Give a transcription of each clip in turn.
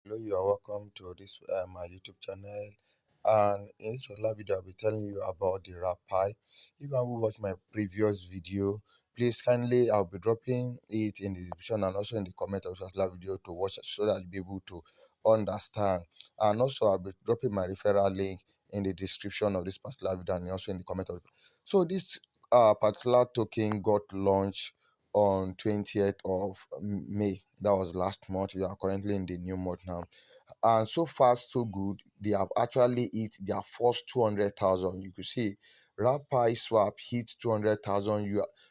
Hello, you are welcome to this my YouTube channel. And in this particular video, I'll be telling you about the RapPi. If you haven't watched my previous video, please kindly I'll be dropping it in the description and also in the comment of this particular video to watch so that you'll be able to understand. And also I'll be dropping my referral link in the description of this particular video and also in the comment of. So this particular token got launched on 20th of May. That was last month. We are currently in the new month now. And so far, so good. They have actually hit their first 200,000. You could see RapPi swap hit 200,000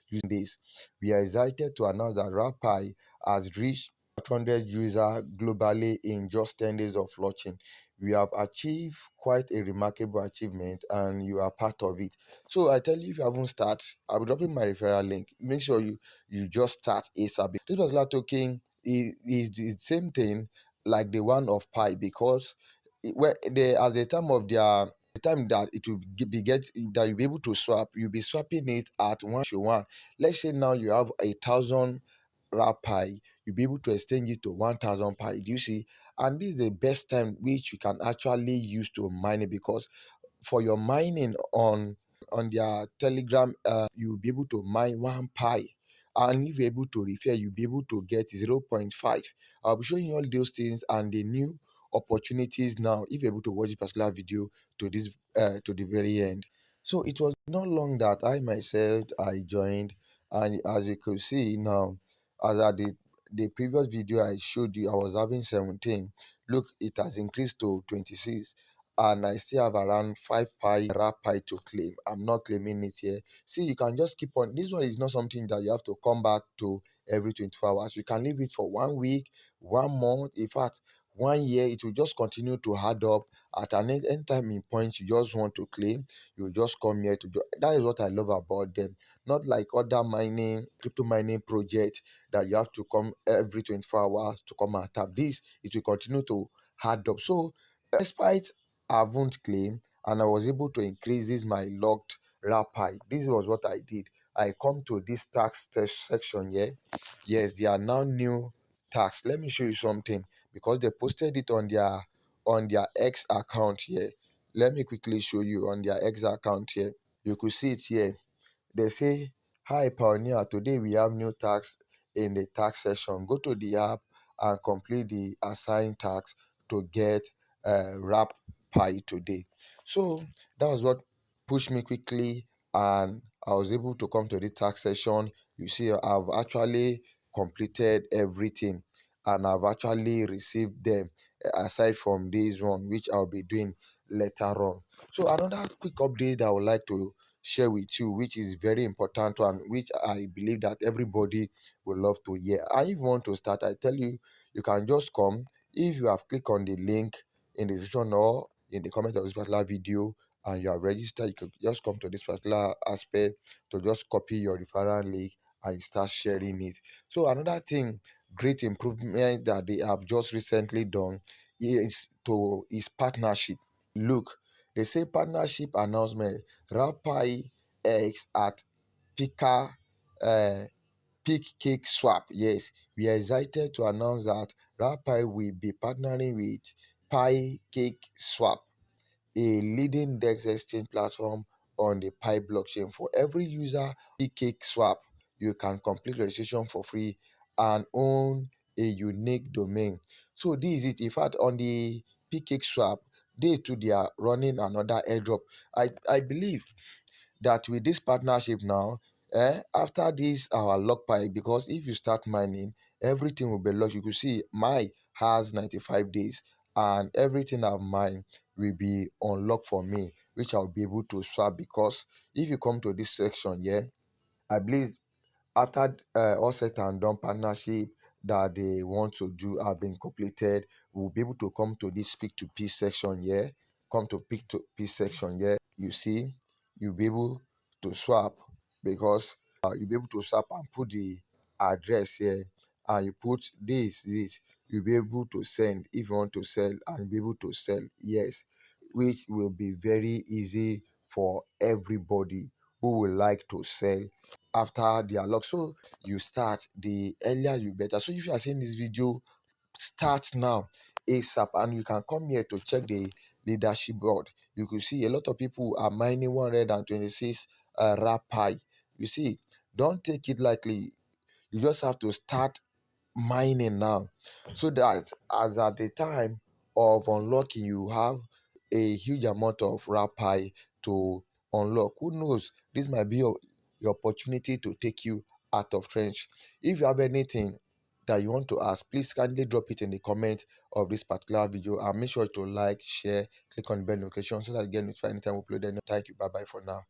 using this. We are excited to announce that RapPi has reached 200 users globally in just 10 days of launching. We have achieved quite a remarkable achievement and you are part of it. So I tell you, if you haven't started, I'll be dropping my referral link. Make sure you just start ASAP. This particular token is the same thing like the one of Pi because where they at the time of their the time that it will be get that you'll be able to swap, you'll be swapping it at 1 to 1. Let's say now you have 1,000 Pi, you'll be able to exchange it to 1,000 Pi. Do you see? And this is the best time which you can actually use to mine it because for your mining on their Telegram, you'll be able to mine 1 Pi. And if you're able to refer, you'll be able to get 0.5. I'll be showing you all those things and the new opportunities now if you're able to watch this particular video to the very end. So it was not long that I myself I joined, and as you could see now, as I did the previous video I showed you, I was having 17. Look, it has increased to 26, and I still have around 5 Pi Pi to claim. I'm not claiming it here. See, you can just keep on. This one is not something that you have to come back to every 24 hours. You can leave it for 1 week, 1 month, in fact 1 year. It will just continue to add up. At an end time in point you just want to claim, you just come here to that is what I love about them. Not like other mining crypto mining projects that you have to come every 24 hours to come and tap. This it will continue to add up. So despite I haven't claimed and I was able to increase this my locked RapPi. This was what I did. I come to this tax test section here. Yes, there are now new tax. Let me show you something because they posted it on their X account here. Let me quickly show you on their X account here. You could see it here. They say, "Hi Pioneer, today we have new tax in the tax section. Go to the app and complete the assigned tax to get wrap pie today." So that was what pushed me quickly, and I was able to come to the tax session. You see, I've actually completed everything and I've actually received them aside from this one, which I'll be doing later on. So another quick update I would like to share with you, which is very important one, which I believe that everybody would love to hear. And if you want to start, I tell you, you can just come. If you have clicked on the link in the description or in the comment of this particular video and you are registered, you can just come to this particular aspect to just copy your referral link and start sharing it. So another thing, great improvement that they have just recently done is partnership. Look, they say partnership announcement. RapPi X at Pika uh, Picakeswap. Yes, we are excited to announce that RapPi will be partnering with Picakeswap, a leading DEX exchange platform on the Pi blockchain. For every user Picakeswap, you can complete registration for free and own a unique domain. So this is it. In fact, on the Picakeswap, they are running another airdrop. I believe that with this partnership now, after this our lock pipe, because if you start mining, everything will be locked. You could see my has 95 days and everything I've mined will be unlocked for me, which I'll be able to swap. Because if you come to this section here, I believe after all set and done partnership that they want to do have been completed, we'll be able to come to this speak to P section here. Come to pick to P section here. You see, you'll be able to swap because you'll be able to swap and put the address here, and you put this. You'll be able to send if you want to sell, and be able to sell. Yes, which will be very easy for everybody who would like to sell after their lock. So you start, the earlier you better. So if you are seeing this video, start now. ASAP. And you can come here to check the leadership board. You could see a lot of people are mining 126 RAPI. You see, don't take it lightly. You just have to start mining now, so that as at the time of unlocking, you have a huge amount of RAPI to unlock. Who knows, this might be your opportunity to take you out of trench. If you have anything that you want to ask, please kindly drop it in the comment of this particular video, and make sure to like, share, click on the bell notification so that you get notified anytime we upload. Thank you. Bye bye for now.